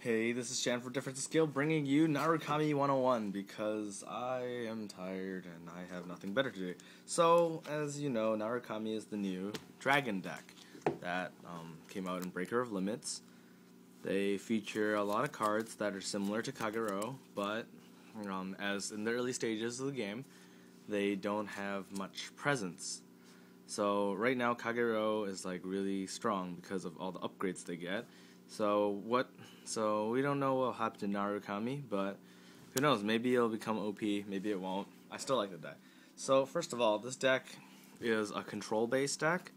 Hey, this is Chan for DifferenceInSkill bringing you Narukami 101 because I am tired and I have nothing better to do. So, as you know, Narukami is the new dragon deck that came out in Breaker of Limits. They feature a lot of cards that are similar to Kagero, but as in the early stages of the game, they don't have much presence. So right now Kagero is like really strong because of all the upgrades they get. So we don't know what will happen to Narukami, but who knows, maybe it'll become OP, maybe it won't. I still like the deck. So first of all, this deck is a control based deck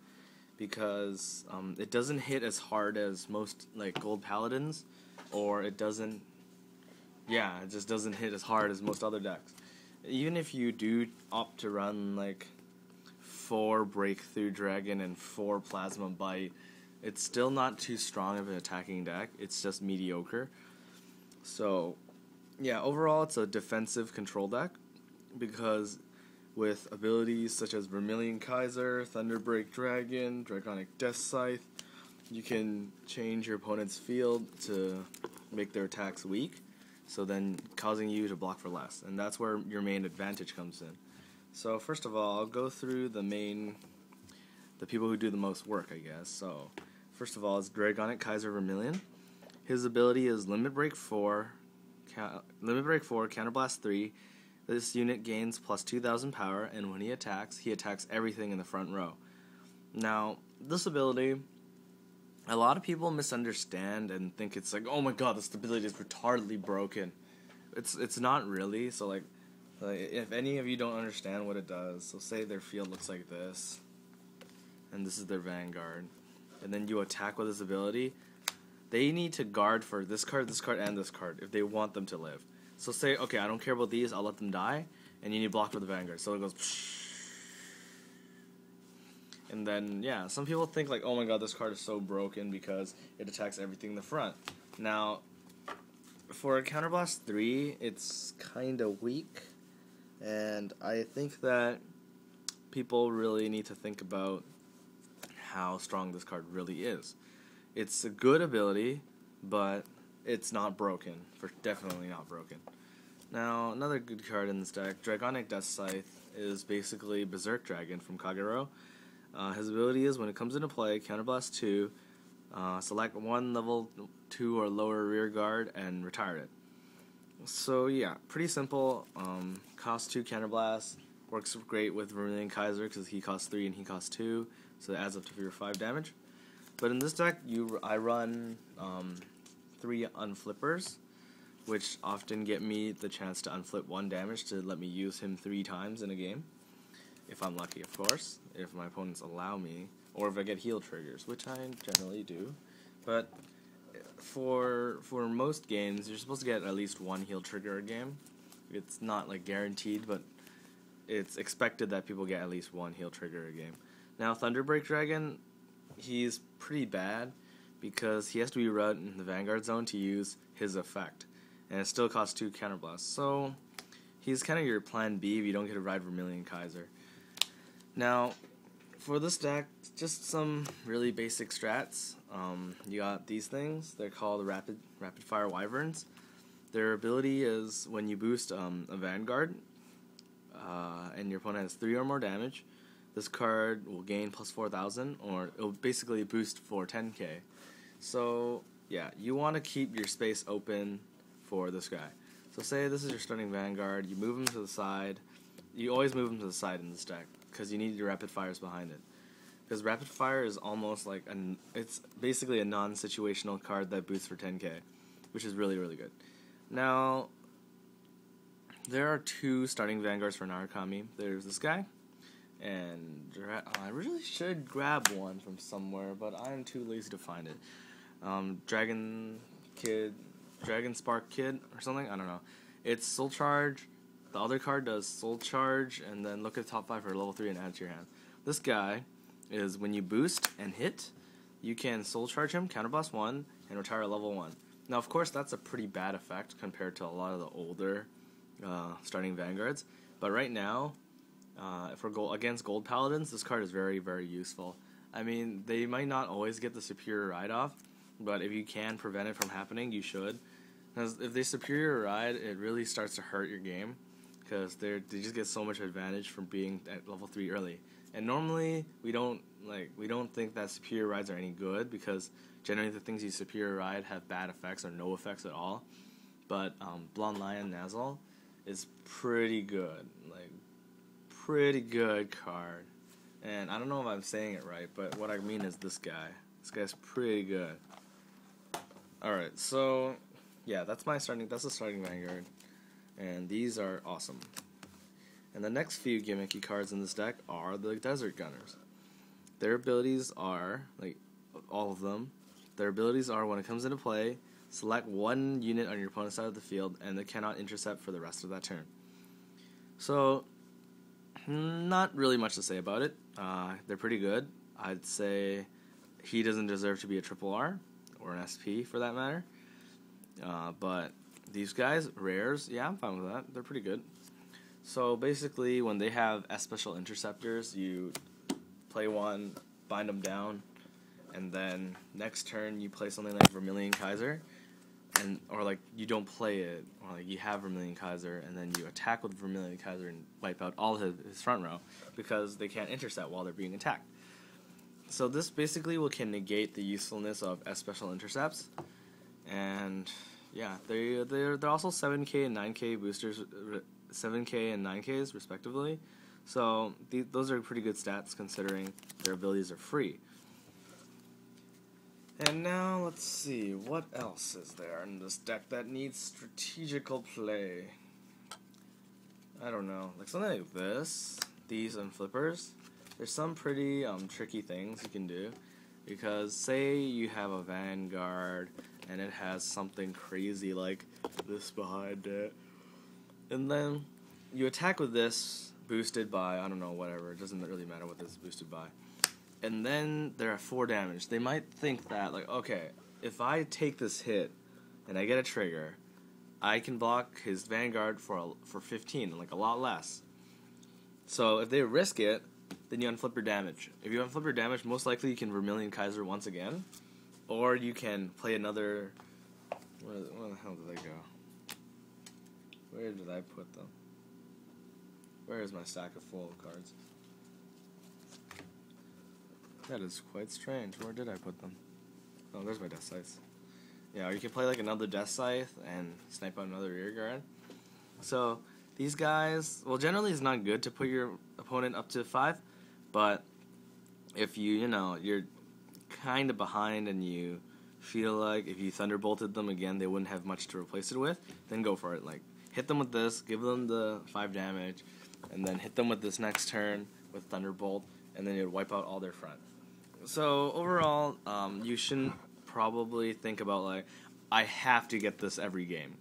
because it doesn't hit as hard as most like gold paladins, or it just doesn't hit as hard as most other decks. Even if you do opt to run like 4 breakthrough dragon and 4 plasma bite, it's still not too strong of an attacking deck. It's just mediocre. So, yeah, overall it's a defensive control deck because with abilities such as Vermillion Kaiser, Thunderbreak Dragon, Dragonic Death Scythe, you can change your opponent's field to make their attacks weak, so then causing you to block for less. And that's where your main advantage comes in. So first of all, I'll go through the people who do the most work, I guess. So first of all, it's Dragonic Kaiser Vermillion. His ability is Limit Break 4, Counterblast 3. This unit gains plus 2,000 power, and when he attacks everything in the front row. Now, this ability, a lot of people misunderstand and think it's like, oh my god, this ability is retardedly broken. It's not really. So like if any of you don't understand what it does, so say their field looks like this, and this is their Vanguard, and then you attack with this ability, they need to guard for this card, and this card if they want them to live. So say, okay, I don't care about these, I'll let them die, and you need to block for the Vanguard. So it goes psh. And then, yeah, some people think like, oh my god, this card is so broken because it attacks everything in the front. Now, for a Counterblast 3, it's kind of weak, and I think that people really need to think about how strong this card really is. It's a good ability, but it's not broken. Definitely not broken. Now, another good card in this deck, Dragonic Death Scythe, is basically Berserk Dragon from Kagero. His ability is, when it comes into play, Counterblast 2, select 1 level 2 or lower rear guard, and retire it. So yeah, pretty simple. Cost 2 Counterblast, works great with Vermillion Kaiser because he costs 3 and he costs 2, so it adds up to your 5 damage. But in this deck, I run 3 unflippers, which often get me the chance to unflip 1 damage to let me use him 3 times in a game. If I'm lucky, of course, if my opponents allow me, or if I get heal triggers, which I generally do. But for most games, you're supposed to get at least 1 heal trigger a game. It's not like guaranteed, but it's expected that people get at least 1 heal trigger a game. Now, Thunderbreak Dragon, he's pretty bad because he has to be run in the Vanguard zone to use his effect, and it still costs 2 counterblasts. So he's kind of your plan B if you don't get to ride Vermillion Kaiser. Now, for this deck, just some really basic strats. You got these things. They're called rapid fire wyverns. Their ability is when you boost a Vanguard, and your opponent has 3 or more damage, this card will gain plus 4,000, or it'll basically boost for 10k. So yeah, you want to keep your space open for this guy. So say this is your starting Vanguard, you move him to the side. You always move him to the side in this deck because you need your rapid fires behind it. Because rapid fire is almost like it's basically a non-situational card that boosts for 10k, which is really, really good. Now, there are 2 starting Vanguards for Narukami. There's this guy, and I really should grab one from somewhere, but I'm too lazy to find it. Dragon Spark Kid or something, I don't know. It's Soul Charge. The other card does Soul Charge, and then look at the top 5 for level 3 and add it to your hand. This guy is when you boost and hit, you can Soul Charge him, Counterblast 1, and retire at level 1. Now, of course, that's a pretty bad effect compared to a lot of the older starting Vanguards, but right now, against Gold Paladins, this card is very, very useful. I mean, they might not always get the superior ride-off, but if you can prevent it from happening, you should. Because if they superior ride, it really starts to hurt your game, because they just get so much advantage from being at level 3 early. And normally we don't think that superior rides are any good, because generally the things you superior ride have bad effects or no effects at all. But Blonde Lion Nazal is pretty good, like pretty good card. And I don't know if I'm saying it right, but what I mean is this guy. This guy's pretty good. Alright, so yeah, that's the starting Vanguard. And these are awesome. And the next few gimmicky cards in this deck are the Desert Gunners. Their abilities are, like, all of them, their abilities are, when it comes into play, select one unit on your opponent's side of the field, and they cannot intercept for the rest of that turn. So, not really much to say about it. They're pretty good. I'd say he doesn't deserve to be a triple R, or an SP for that matter. But these guys, rares, yeah, I'm fine with that. They're pretty good. So basically, when they have S special interceptors, you play one, bind them down, and then next turn you play something like Vermillion Kaiser, or like you don't play it, or like you have Vermillion Kaiser, and then you attack with Vermillion Kaiser and wipe out all his front row, because they can't intercept while they're being attacked. So this basically can negate the usefulness of S special intercepts, and yeah, they're also 7K and 9K boosters, 7K and 9Ks respectively. So those are pretty good stats considering their abilities are free. And now let's see, what else is there in this deck that needs strategical play? I don't know, like something like this, these and flippers. There's some pretty tricky things you can do, because say you have a Vanguard and it has something crazy like this behind it, and then you attack with this boosted by, I don't know, whatever, it doesn't really matter what this is boosted by, and then they're at 4 damage. They might think that, like, okay, if I take this hit and I get a trigger, I can block his Vanguard for 15, like a lot less. So if they risk it, then you unflip your damage. If you unflip your damage, most likely you can Vermillion Kaiser once again, or you can play another. Where the hell did they go? Where did I put them? Where is my stack of full cards? That is quite strange. Where did I put them? Oh, there's my Death Scythe. Yeah, or you can play like another Death Scythe and snipe out another rear guard. So these guys, well, generally it's not good to put your opponent up to 5, but if you're kind of behind and you feel like if you Thunderbolted them again, they wouldn't have much to replace it with, then go for it. Like, hit them with this, give them the 5 damage, and then hit them with this next turn with Thunderbolt, and then you'd wipe out all their front. So overall, you shouldn't probably think about like, I have to get this every game.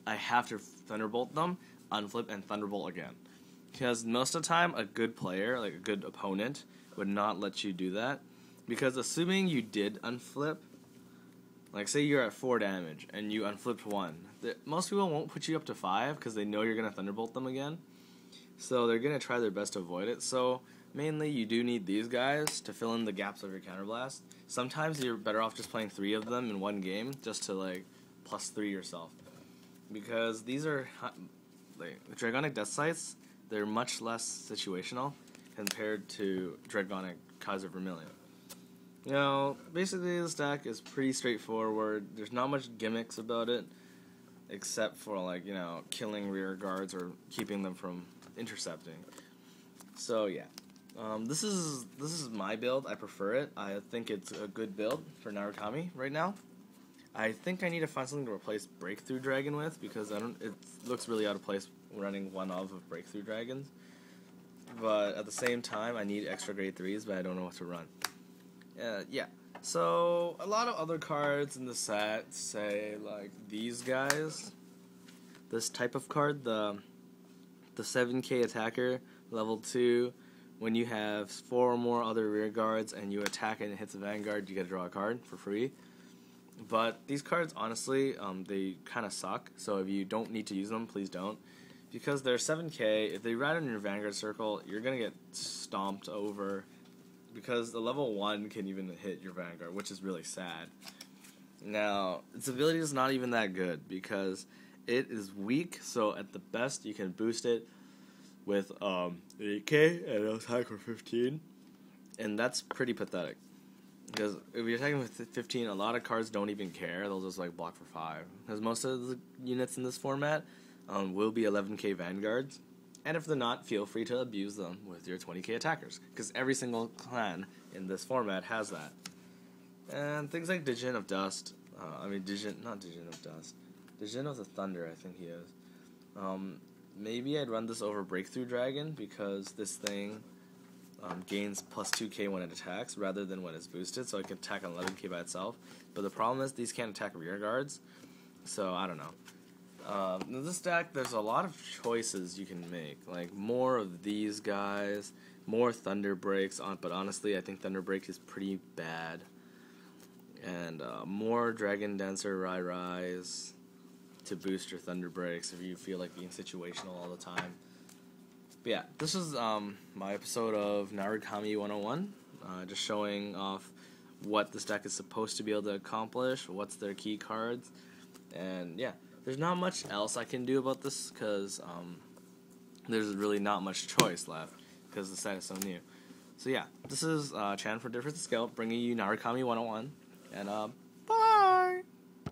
I have to Thunderbolt them, unflip, and Thunderbolt again. Because most of the time, a good player, like a good opponent, would not let you do that. Because assuming you did unflip, like say you're at 4 damage and you unflipped 1, most people won't put you up to 5 because they know you're going to Thunderbolt them again. So they're going to try their best to avoid it. So mainly you do need these guys to fill in the gaps of your counterblast. Sometimes you're better off just playing 3 of them in one game just to like +3 yourself. Because these are like dragonic Death Scythes, they're much less situational compared to dragonic Kaiser Vermillion. You know, basically this deck is pretty straightforward. There's not much gimmicks about it, except for like, you know, killing rear guards or keeping them from intercepting. So yeah, this is my build. I prefer it. I think it's a good build for Narukami right now. I think I need to find something to replace Breakthrough Dragon with, because it looks really out of place running one of Breakthrough Dragons. But at the same time, I need extra grade 3s, but I don't know what to run. Yeah. So a lot of other cards in the set say like these guys. This type of card, the 7K attacker, level 2. When you have 4 or more other rear guards and you attack and it hits a Vanguard, you get to draw a card for free. But these cards, honestly, they kind of suck. So if you don't need to use them, please don't. Because they're 7K, if they ride on your Vanguard circle, you're going to get stomped over. Because the level 1 can even hit your Vanguard, which is really sad. Now, its ability is not even that good because it is weak, so at the best you can boost it with 8k and it'll attack for 15, and that's pretty pathetic. Because if you're attacking with 15, a lot of cards don't even care. They'll just like block for 5. Because most of the units in this format will be 11k Vanguards. And if they're not, feel free to abuse them with your 20k attackers. Because every single clan in this format has that. And things like Digen of Dust. Not Digen of Dust. Digen of the Thunder, I think he is. Maybe I'd run this over Breakthrough Dragon because this thing gains plus 2k when it attacks rather than when it's boosted, so it can attack on 11k by itself. But the problem is these can't attack rear guards, so I don't know. In this deck, there's a lot of choices you can make, like more of these guys, more Thunder Breaks, but honestly I think Thunder Break is pretty bad, and more Dragon Dancer Rise to boost your Thunder Breaks if you feel like being situational all the time. But yeah, this is my episode of Narukami 101, just showing off what this deck is supposed to be able to accomplish, what's their key cards, and yeah, there's not much else I can do about this because there's really not much choice left because the set is so new. So yeah, this is Chan for DifferenceInSkill bringing you Narukami 101, and